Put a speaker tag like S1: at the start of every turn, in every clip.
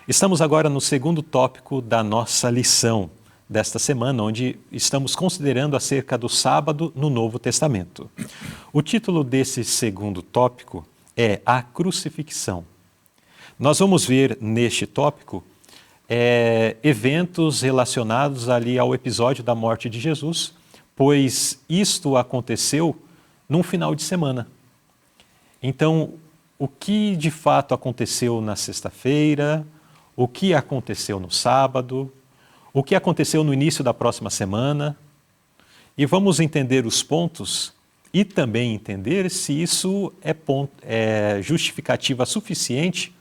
S1: Estamos agora no segundo tópico da nossa lição desta semana, onde estamos considerando acerca do sábado no Novo Testamento. O título desse segundo tópico é A Crucifixão. Nós vamos ver neste tópico eventos relacionados ali ao episódio da morte de Jesus, pois isto aconteceu num final de semana. Então, o que de fato aconteceu na sexta-feira, o que aconteceu no sábado, o que aconteceu no início da próxima semana, e vamos entender os pontos e também entender se isso é justificativa suficiente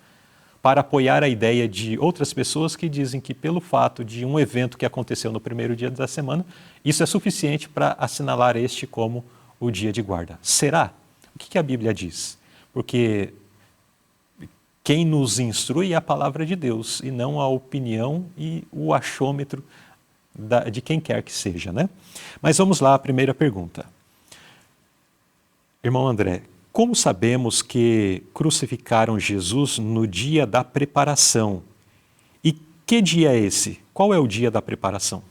S1: para apoiar a ideia de outras pessoas que dizem que pelo fato de um evento que aconteceu no primeiro dia da semana, isso é suficiente para assinalar este como o dia de guarda. Será? O que a Bíblia diz? Porque quem nos instrui é a palavra de Deus e não a opinião e o achômetro de quem quer que seja, né? Mas vamos lá, a primeira pergunta. Irmão André, como sabemos que crucificaram Jesus no dia da preparação? E que dia é esse? Qual é o dia da preparação?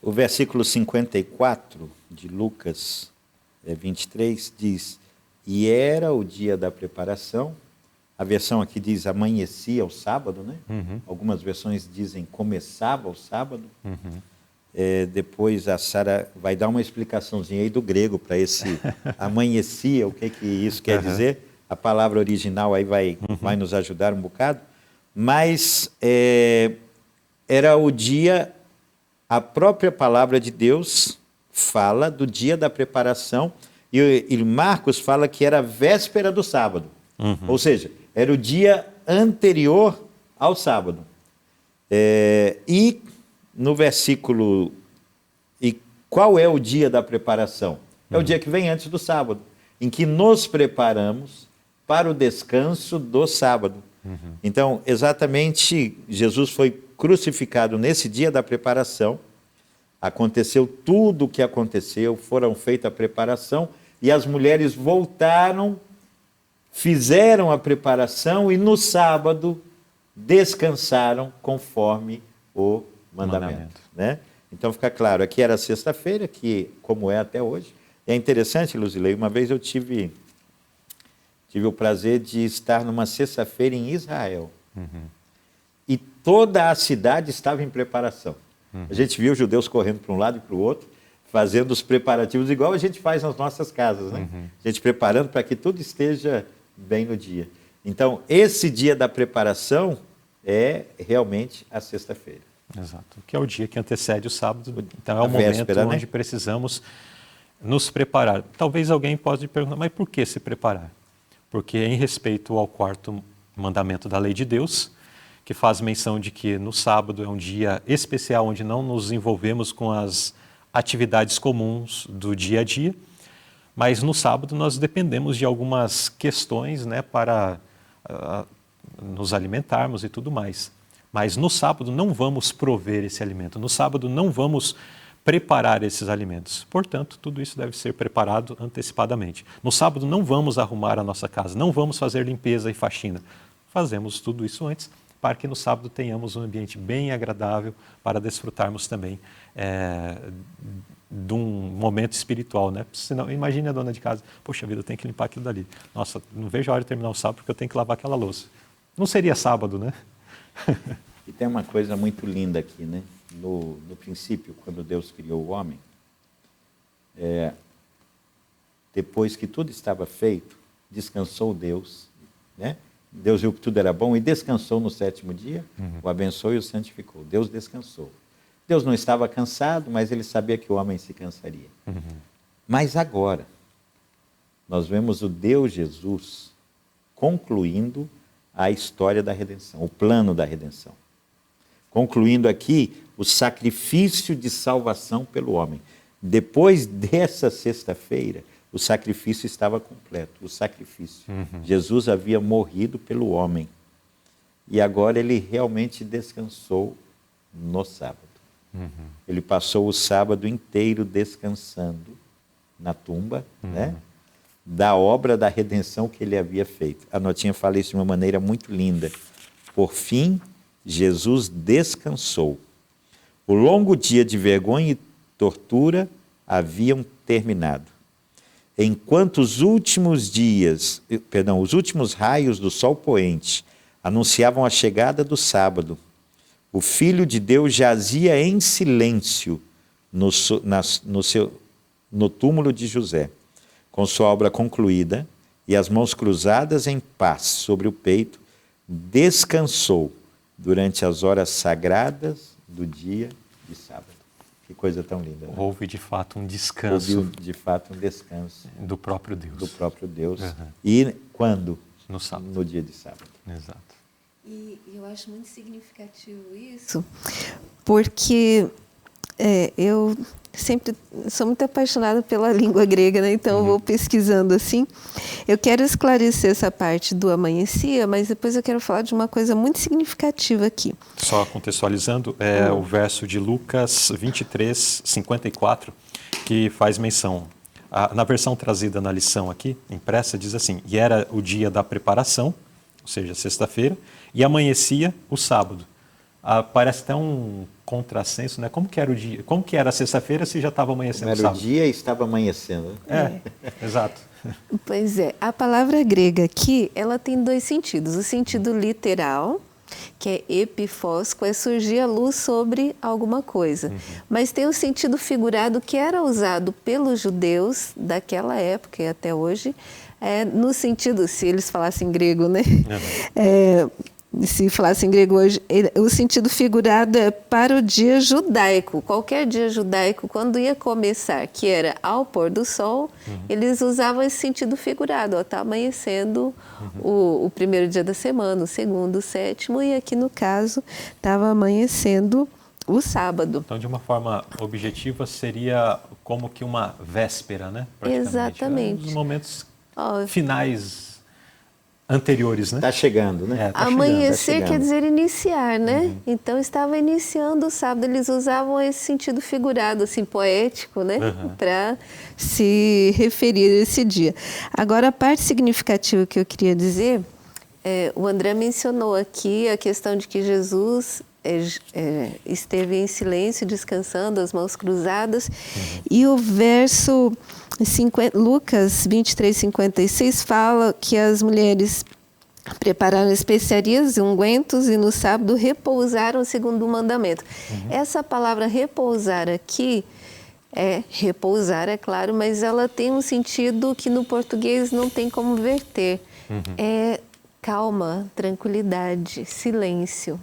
S2: O versículo 54 de Lucas 23 diz: e era o dia da preparação. A versão aqui diz amanhecia o sábado, né? Uhum. Algumas versões dizem começava o sábado. Uhum. Depois a Sara vai dar uma explicaçãozinha aí do grego para esse amanhecia, o que isso quer dizer. A palavra original aí vai nos ajudar um bocado. Mas era o dia, a própria palavra de Deus fala do dia da preparação, e Marcos fala que era a véspera do sábado. Uhum. Ou seja, era o dia anterior ao sábado. E no versículo... E qual é o dia da preparação? É o dia que vem antes do sábado, em que nos preparamos para o descanso do sábado. Uhum. Então, exatamente, Jesus foi crucificado nesse dia da preparação. Aconteceu tudo o que aconteceu, foram feita a preparação, e as mulheres voltaram, fizeram a preparação e no sábado descansaram conforme o mandamento. Né? Então fica claro, aqui era sexta-feira, que como é até hoje. É interessante, Luzilei, uma vez eu tive o prazer de estar numa sexta-feira em Israel. Uhum. E toda a cidade estava em preparação. Uhum. A gente viu os judeus correndo para um lado e para o outro, fazendo os preparativos igual a gente faz nas nossas casas, né? Uhum. A gente preparando para que tudo esteja bem no dia. Então, esse dia da preparação é realmente a sexta-feira.
S1: Exato, que é o dia que antecede o sábado. Então, é o momento onde precisamos nos preparar. Talvez alguém possa perguntar, mas por que se preparar? Porque em respeito ao quarto mandamento da lei de Deus, que faz menção de que no sábado é um dia especial onde não nos envolvemos com as atividades comuns do dia a dia, mas no sábado nós dependemos de algumas questões, né, para nos alimentarmos e tudo mais. Mas no sábado não vamos prover esse alimento, no sábado não vamos preparar esses alimentos. Portanto, tudo isso deve ser preparado antecipadamente. No sábado não vamos arrumar a nossa casa, não vamos fazer limpeza e faxina. Fazemos tudo isso antes, para que no sábado tenhamos um ambiente bem agradável para desfrutarmos também de um momento espiritual, né? Senão, imagine a dona de casa, poxa vida, eu tenho que limpar aquilo dali. Nossa, não vejo a hora de terminar o sábado porque eu tenho que lavar aquela louça. Não seria sábado, né?
S2: E tem uma coisa muito linda aqui, né? No princípio, quando Deus criou o homem, depois que tudo estava feito, descansou Deus, né? Deus viu que tudo era bom e descansou no sétimo dia, o abençoou e o santificou. Deus descansou. Deus não estava cansado, mas ele sabia que o homem se cansaria. Uhum. Mas agora, nós vemos o Deus Jesus concluindo a história da redenção, o plano da redenção. Concluindo aqui o sacrifício de salvação pelo homem. Depois dessa sexta-feira, o sacrifício estava completo, o sacrifício. Uhum. Jesus havia morrido pelo homem. E agora ele realmente descansou no sábado. Uhum. Ele passou o sábado inteiro descansando na tumba, né, da obra da redenção que ele havia feito. A Notinha fala isso de uma maneira muito linda. Por fim, Jesus descansou. O longo dia de vergonha e tortura haviam terminado. Enquanto os últimos raios do sol poente anunciavam a chegada do sábado, o Filho de Deus jazia em silêncio no túmulo de José, com sua obra concluída e as mãos cruzadas em paz sobre o peito, descansou durante as horas sagradas do dia de sábado. Que coisa tão linda, né?
S1: Houve de fato um descanso.
S2: Houve de fato um descanso
S1: do próprio Deus.
S2: Do próprio Deus.
S1: Uhum.
S2: E quando?
S1: No sábado.
S2: No dia de sábado.
S1: Exato.
S3: E eu acho muito significativo isso, porque eu sempre sou muito apaixonada pela língua grega, né? Então eu vou pesquisando assim. Eu quero esclarecer essa parte do amanhecia, mas depois eu quero falar de uma coisa muito significativa aqui.
S1: Só contextualizando, o verso de Lucas 23, 54, que faz menção. Na versão trazida na lição aqui, impressa, diz assim: e era o dia da preparação, ou seja, sexta-feira, e amanhecia o sábado. Parece até um contrassenso, né? Como que era o dia? Como que era a sexta-feira se já estava amanhecendo o sábado?
S2: Era o dia e estava amanhecendo.
S1: Exato.
S3: Pois é, a palavra grega aqui, ela tem dois sentidos. O sentido literal, que é epifosco, é surgir a luz sobre alguma coisa. Mas tem o sentido figurado que era usado pelos judeus daquela época e até hoje, no sentido, se eles falassem grego, né? Se falassem grego hoje, o sentido figurado é para o dia judaico. Qualquer dia judaico, quando ia começar, que era ao pôr do sol, eles usavam esse sentido figurado. Está amanhecendo o primeiro dia da semana, o segundo, o sétimo, e aqui no caso estava amanhecendo o sábado.
S1: Então, de uma forma objetiva, seria como que uma véspera, né?
S3: Exatamente.
S1: Os momentos finais anteriores, né?
S2: Está chegando, né?
S3: Amanhecer quer dizer iniciar, né? Então estava iniciando o sábado. Eles usavam esse sentido figurado, assim, poético, né? Para se referir a esse dia. Agora, a parte significativa que eu queria dizer, o André mencionou aqui a questão de que Jesus esteve em silêncio, descansando, as mãos cruzadas, e o verso Lucas 23, 56 fala que as mulheres prepararam especiarias e ungüentos e no sábado repousaram segundo o mandamento. Essa palavra repousar aqui, repousar, é claro, mas ela tem um sentido que no português não tem como verter. É calma, tranquilidade, silêncio.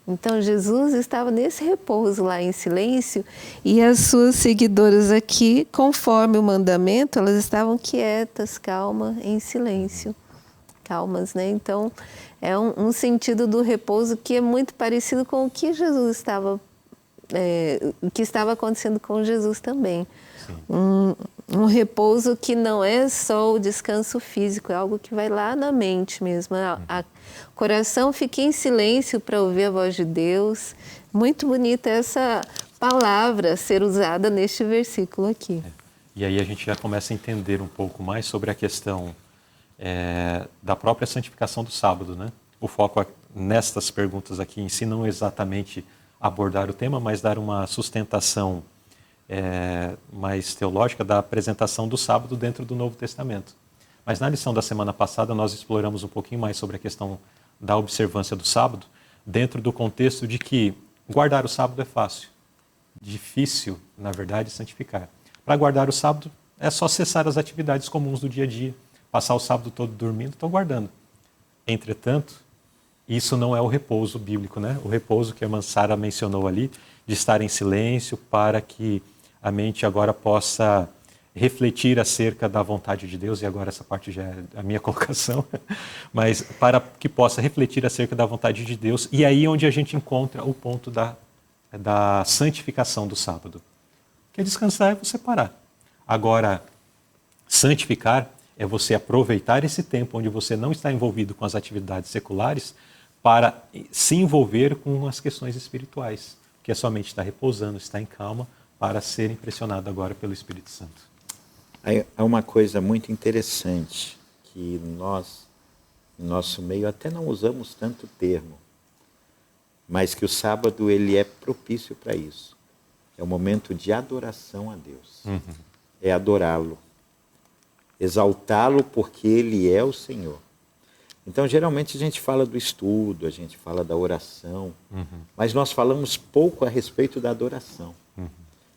S3: Então, Jesus estava nesse repouso lá em silêncio e as suas seguidoras aqui, conforme o mandamento, elas estavam quietas, calmas, em silêncio. Calmas, né? Então, é um sentido do repouso que é muito parecido com o que Jesus estava, o que estava acontecendo com Jesus também. Um repouso que não é só o descanso físico, é algo que vai lá na mente mesmo. O coração fica em silêncio para ouvir a voz de Deus. Muito bonita essa palavra ser usada neste versículo aqui.
S1: E aí a gente já começa a entender um pouco mais sobre a questão da própria santificação do sábado, né? O foco nestas perguntas aqui em si não exatamente abordar o tema, mas dar uma sustentação mais teológica da apresentação do sábado dentro do Novo Testamento. Mas na lição da semana passada nós exploramos um pouquinho mais sobre a questão da observância do sábado, dentro do contexto de que guardar o sábado é fácil, difícil, na verdade, santificar. Para guardar o sábado é só cessar as atividades comuns do dia a dia, passar o sábado todo dormindo, estou guardando. Entretanto, isso não é o repouso bíblico, né? O repouso que a irmã Sara mencionou ali, de estar em silêncio para que a mente agora possa refletir acerca da vontade de Deus, e agora essa parte já é a minha colocação, mas para que possa refletir acerca da vontade de Deus, e aí onde a gente encontra o ponto da santificação do sábado. Porque descansar é você parar. Agora, santificar é você aproveitar esse tempo onde você não está envolvido com as atividades seculares para se envolver com as questões espirituais, que a sua mente está repousando, está em calma, para ser impressionado agora pelo Espírito Santo.
S2: É uma coisa muito interessante que nós em nosso meio até não usamos tanto termo, mas que o sábado ele é propício para isso. É um momento de adoração a Deus. É adorá-lo, exaltá-lo porque Ele é o Senhor. Então, geralmente a gente fala do estudo, a gente fala da oração, mas nós falamos pouco a respeito da adoração.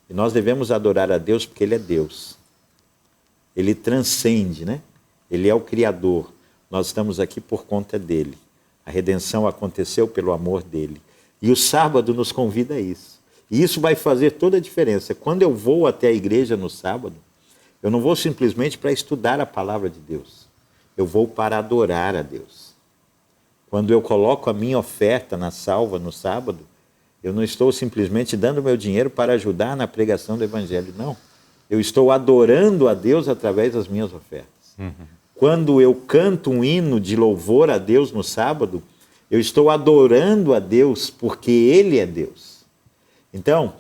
S2: E nós devemos adorar a Deus porque Ele é Deus. Ele transcende, né? Ele é o Criador. Nós estamos aqui por conta dEle. A redenção aconteceu pelo amor dEle. E o sábado nos convida a isso. E isso vai fazer toda a diferença. Quando eu vou até a igreja no sábado, eu não vou simplesmente para estudar a palavra de Deus. Eu vou para adorar a Deus. Quando eu coloco a minha oferta na salva no sábado, eu não estou simplesmente dando meu dinheiro para ajudar na pregação do Evangelho, não. Eu estou adorando a Deus através das minhas ofertas. Quando eu canto um hino de louvor a Deus no sábado, eu estou adorando a Deus porque Ele é Deus. Então,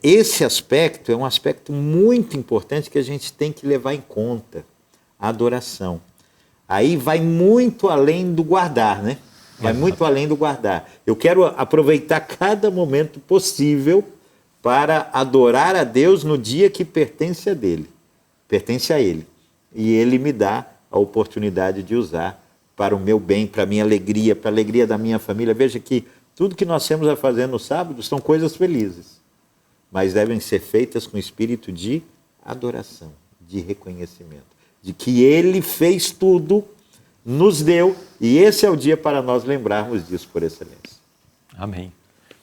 S2: esse aspecto é um aspecto muito importante que a gente tem que levar em conta, a adoração. Aí vai muito além do guardar, né? Vai muito além do guardar. Eu quero aproveitar cada momento possível para adorar a Deus no dia que pertence a dele, pertence a Ele. E Ele me dá a oportunidade de usar para o meu bem, para a minha alegria, para a alegria da minha família. Veja que tudo que nós temos a fazer no sábado são coisas felizes, mas devem ser feitas com espírito de adoração, de reconhecimento, de que Ele fez tudo, nos deu, e esse é o dia para nós lembrarmos disso por excelência.
S1: Amém.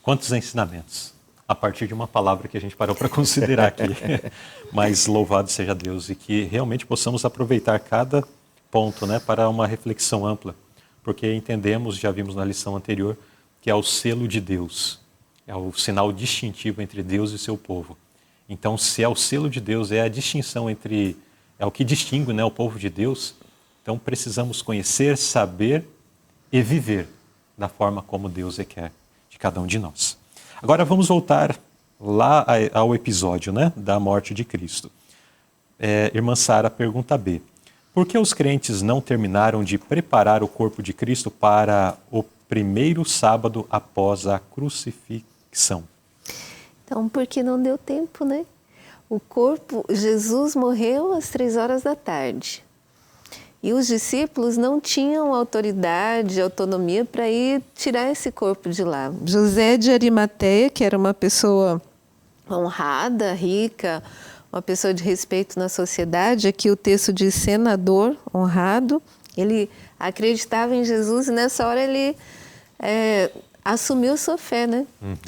S1: Quantos ensinamentos, a partir de uma palavra que a gente parou para considerar aqui. Mas louvado seja Deus, e que realmente possamos aproveitar cada ponto, né, para uma reflexão ampla, porque entendemos, já vimos na lição anterior, que é o selo de Deus, é o sinal distintivo entre Deus e seu povo. Então, se é o selo de Deus, é a distinção entre, é o que distingue, né, o povo de Deus, então precisamos conhecer, saber e viver da forma como Deus requer de cada um de nós. Agora vamos voltar lá ao episódio, né, da morte de Cristo. Irmã Sara, pergunta B. Por que os crentes não terminaram de preparar o corpo de Cristo para o primeiro sábado após a crucifixão?
S3: Então, porque não deu tempo, né? O corpo, Jesus morreu às 15h. E os discípulos não tinham autoridade, autonomia para ir tirar esse corpo de lá. José de Arimateia, que era uma pessoa honrada, rica, uma pessoa de respeito na sociedade, aqui o texto diz senador, honrado, ele acreditava em Jesus e nessa hora ele assumiu sua fé, né?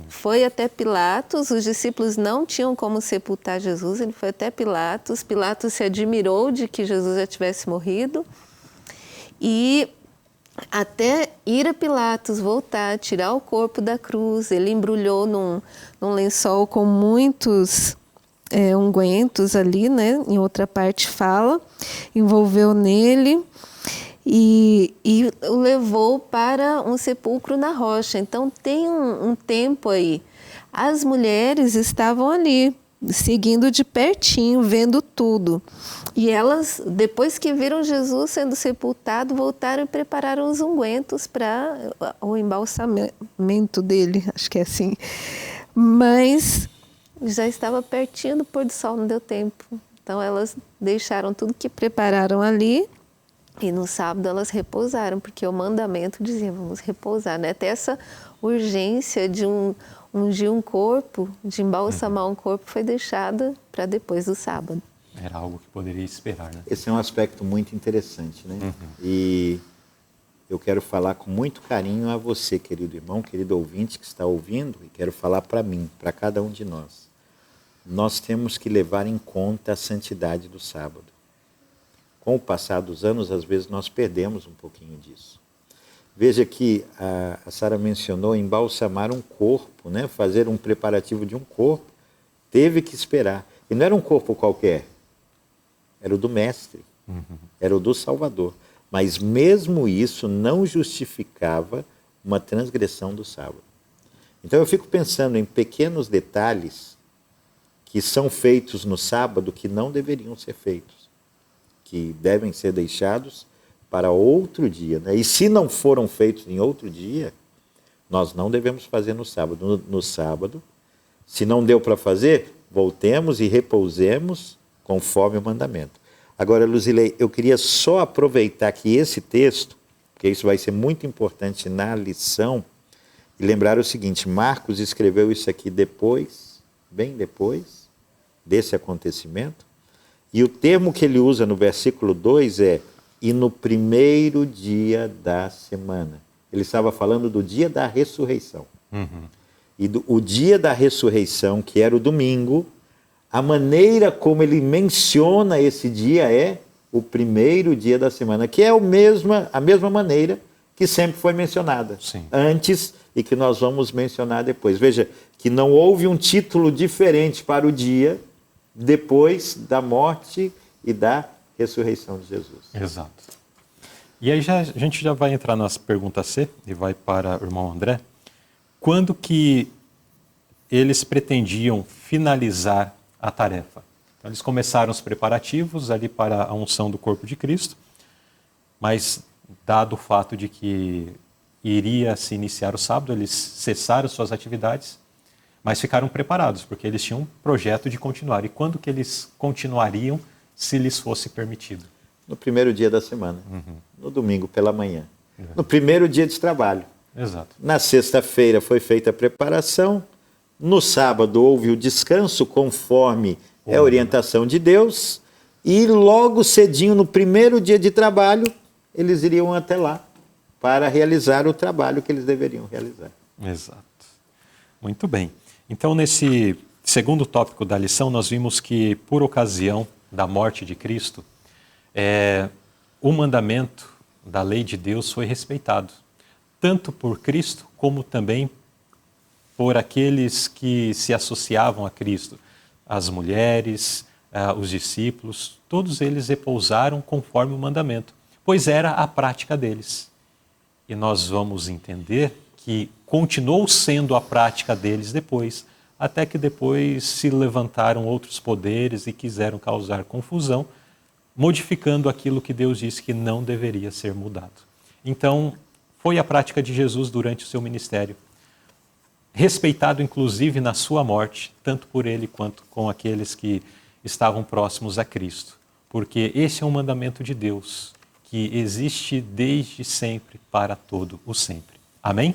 S3: Foi até Pilatos, os discípulos não tinham como sepultar Jesus, ele foi até Pilatos, Pilatos se admirou de que Jesus já tivesse morrido e até ir a Pilatos, voltar, tirar o corpo da cruz, ele embrulhou num lençol com muitos ungüentos ali, né? Em outra parte fala, envolveu nele e o levou para um sepulcro na rocha. Então tem um tempo aí. As mulheres estavam ali, seguindo de pertinho, vendo tudo. E elas, depois que viram Jesus sendo sepultado, voltaram e prepararam os ungüentos para o embalsamento dele, acho que é assim. Mas já estava pertinho do pôr do sol, não deu tempo. Então elas deixaram tudo que prepararam ali e no sábado elas repousaram, porque o mandamento dizia, vamos repousar, né? Até essa urgência de ungir um corpo, de embalsamar um corpo, foi deixada para depois do sábado.
S1: Era algo que poderia esperar, né?
S2: Esse é um aspecto muito interessante, né? E eu quero falar com muito carinho a você, querido irmão, querido ouvinte que está ouvindo, e quero falar para mim, para cada um de nós. Nós temos que levar em conta a santidade do sábado. Com o passar dos anos, às vezes nós perdemos um pouquinho disso. Veja que a Sara mencionou embalsamar um corpo, né? Fazer um preparativo de um corpo, teve que esperar. E não era um corpo qualquer, era o do Mestre, era o do Salvador. Mas mesmo isso não justificava uma transgressão do sábado. Então eu fico pensando em pequenos detalhes que são feitos no sábado que não deveriam ser feitos, que devem ser deixados para outro dia, né? E se não foram feitos em outro dia, nós não devemos fazer no sábado. No sábado, se não deu para fazer, voltemos e repousemos conforme o mandamento. Agora, Luzilei, eu queria só aproveitar que esse texto, porque isso vai ser muito importante na lição, e lembrar o seguinte: Marcos escreveu isso aqui depois, bem depois desse acontecimento, e o termo que ele usa no versículo 2 é "e no primeiro dia da semana". Ele estava falando do dia da ressurreição. E o dia da ressurreição, que era o domingo, a maneira como ele menciona esse dia é o primeiro dia da semana, que é a mesma maneira que sempre foi mencionada.
S1: Sim.
S2: Antes e que nós vamos mencionar depois. Veja que não houve um título diferente para o dia depois da morte e da ressurreição de Jesus.
S1: Exato. E aí a gente já vai entrar nas perguntas C e vai para o irmão André. Quando que eles pretendiam finalizar a tarefa? Então, eles começaram os preparativos ali para a unção do corpo de Cristo, mas dado o fato de que iria se iniciar o sábado, eles cessaram suas atividades, mas ficaram preparados, porque eles tinham um projeto de continuar. E quando que eles continuariam, se lhes fosse permitido?
S2: No primeiro dia da semana, no domingo pela manhã, no primeiro dia de trabalho.
S1: Exato.
S2: Na sexta-feira foi feita a preparação, no sábado houve o descanso conforme a orientação de Deus, e logo cedinho, no primeiro dia de trabalho, eles iriam até lá para realizar o trabalho que eles deveriam realizar.
S1: Exato. Muito bem. Então, nesse segundo tópico da lição, nós vimos que, por ocasião da morte de Cristo, o mandamento da lei de Deus foi respeitado, tanto por Cristo como também por aqueles que se associavam a Cristo, as mulheres, os discípulos, todos eles repousaram conforme o mandamento, pois era a prática deles. E nós vamos entender que continuou sendo a prática deles depois, até que depois se levantaram outros poderes e quiseram causar confusão, modificando aquilo que Deus disse que não deveria ser mudado. Então, foi a prática de Jesus durante o seu ministério, respeitado inclusive na sua morte, tanto por ele quanto com aqueles que estavam próximos a Cristo, porque esse é um mandamento de Deus, que existe desde sempre para todo o sempre. Amém?